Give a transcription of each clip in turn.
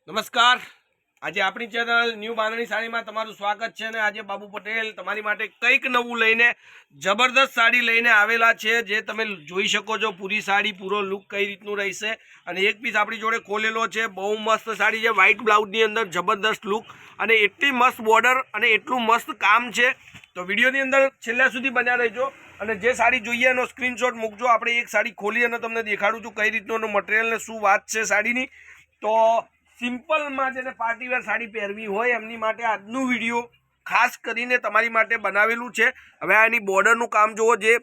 નમસ્કાર। આજે આપણી ચેનલ ન્યૂ બાંધણી સાડીમાં તમારું સ્વાગત છે અને આજે બાબુ પટેલ તમારી માટે કંઈક નવું લઈને જબરદસ્ત સાડી લઈને આવેલા છે, જે તમે જોઈ શકો છો। પૂરી સાડી પૂરો લુક કઈ રીતનું રહેશે અને એક પીસ આપણી જોડે ખોલેલો છે। બહુ મસ્ત સાડી છે, વ્હાઇટ બ્લાઉઝની અંદર જબરદસ્ત લુક અને એટલી મસ્ત બોર્ડર અને એટલું મસ્ત કામ છે। તો વિડીયોની અંદર છેલ્લા સુધી બન્યા રહેજો અને જે સાડી જોઈએ એનો સ્ક્રીનશોટ મૂકજો। આપણે એક સાડી ખોલી અને તમને દેખાડું છું કઈ રીતનું મટીરિયલ ને શું વાત છે સાડીની। તો સિમ્પલમાં જેને પાર્ટીવેર સાડી પહેરવી હોય એમની માટે આજનું વિડીયો ખાસ કરીને તમારી માટે બનાવેલું છે। હવે આની બોર્ડરનું કામ જુઓ, જે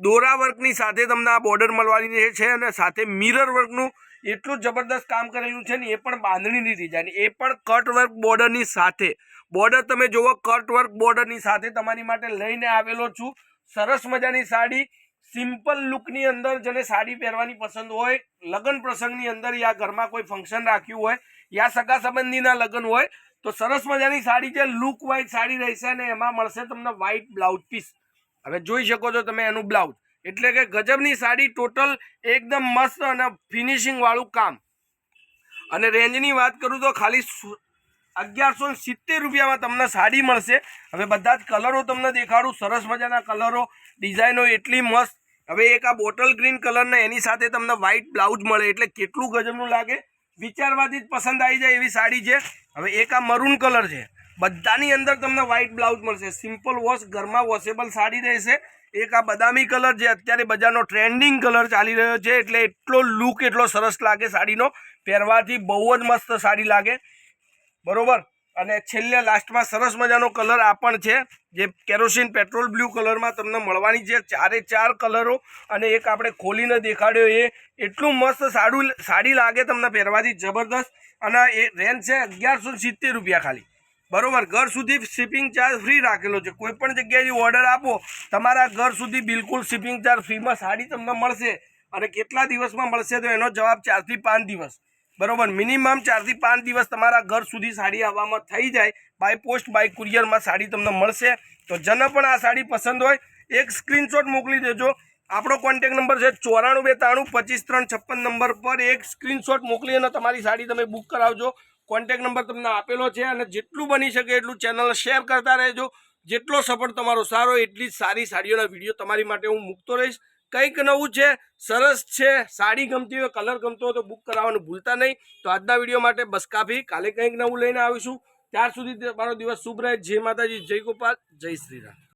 દોરા વર્કની સાથે તમને આ બોર્ડર મળવાની છે અને સાથે મિરર વર્કનું એટલું જબરદસ્ત કામ કરેલું છે ને, એ પણ બાંધણીની ડિઝાઇન, એ પણ કટ વર્ક બોર્ડરની સાથે। બોર્ડર તમે જુઓ, કટ વર્ક બોર્ડરની સાથે તમારી માટે લઈને આવેલો છું। સરસ મજાની સાડી સિમ્પલ લુકની અંદર, જેને સાડી પહેરવાની પસંદ હોય, લગ્ન પ્રસંગની અંદર યા ઘરમાં કોઈ ફંક્શન રાખ્યું હોય યા સગા સંબંધીના લગ્ન હોય તો સરસ મજાની સાડી છે, લુક વાઇઝ સાડી રહેશે અને એમાં મળશે તમને વ્હાઇટ બ્લાઉઝ પીસ। હવે જોઈ શકો છો તમે એનું બ્લાઉઝ, એટલે કે ગજબની સાડી, ટોટલ એકદમ મસ્ત અને ફિનિશિંગ વાળું કામ। અને રેન્જની વાત કરું તો ખાલી 1170 રૂપિયામાં તમને સાડી મળશે। હવે બધા જ કલરો તમને દેખાડું, સરસ મજાના કલરો, ડિઝાઇનો એટલી મસ્ત। હવે એક આ બોટલ ગ્રીન કલરના એની સાથે તમને વ્હાઇટ બ્લાઉઝ મળે એટલે કેટલું ગજબનું લાગે, વિચારવાથી જ પસંદ આવી જાય એવી સાડી છે। હવે એક આ મરૂન કલર છે, બધાની અંદર તમને વ્હાઇટ બ્લાઉઝ મળશે, સિમ્પલ વોશ, ઘરમાં વોશેબલ સાડી રહેશે। એક આ બદામી કલર જે અત્યારે બજારનો ટ્રેન્ડિંગ કલર ચાલી રહ્યો છે, એટલે એટલો લુક એટલો સરસ લાગે સાડીનો, પહેરવાથી બહુ જ મસ્ત સાડી લાગે, બરોબર। અને છેલ્લે લાસ્ટમાં સરસ મજાનો કલર આ પણ છે, જે કેરોસીન પેટ્રોલ બ્લુ કલરમાં તમને મળવાની છે। ચારે ચાર કલરો અને એક આપણે ખોલીને દેખાડ્યો, એ એટલું મસ્ત સાડી લાગે તમને પહેરવાથી જબરદસ્ત। અને એ રેન્જ છે 1170 રૂપિયા ખાલી, બરોબર। ઘર સુધી શિપિંગ ચાર્જ ફ્રી રાખેલો છે। કોઈ પણ જગ્યાએથી ઓર્ડર આપો, તમારા ઘર સુધી બિલકુલ શિપિંગ ચાર્જ ફ્રીમાં સાડી તમને મળશે। અને કેટલા દિવસમાં મળશે તો એનો જવાબ 4 થી 5 દિવસ, બરોબર। મિનિમમ 4 થી 5 દિવસ તમારા ઘર સુધી સાડી આવવામાં થઈ જાય। બાય પોસ્ટ, બાય કુરિયરમાં સાડી તમને મળશે। તો જેને પણ આ સાડી પસંદ હોય એક સ્ક્રીનશોટ મોકલી દેજો। આપણો કોન્ટેક નંબર છે 9492255356 નંબર પર એક સ્ક્રીનશોટ મોકલી અને તમારી સાડી તમે બુક કરાવજો। કોન્ટેક નંબર તમને આપેલો છે અને જેટલું બની શકે એટલું ચેનલ શેર કરતા રહેજો। જેટલો સપોર્ટ તમારો સારો, એટલી જ સારી સાડીઓના વિડીયો તમારી માટે હું મૂકતો રહીશ। કંઈક નવું છે, સરસ છે, સાડી ગમતી હોય, કલર ગમતો હોય તો બુક કરાવવાનું ભૂલતા નહીં। તો આજના વિડીયો માટે બસ કાફી, કાલે કંઈક નવું લઈને આવીશું। ત્યાર સુધી તમારો દિવસ શુભ રહે। જય માતાજી, જય ગોપાલ, જય શ્રી રામ।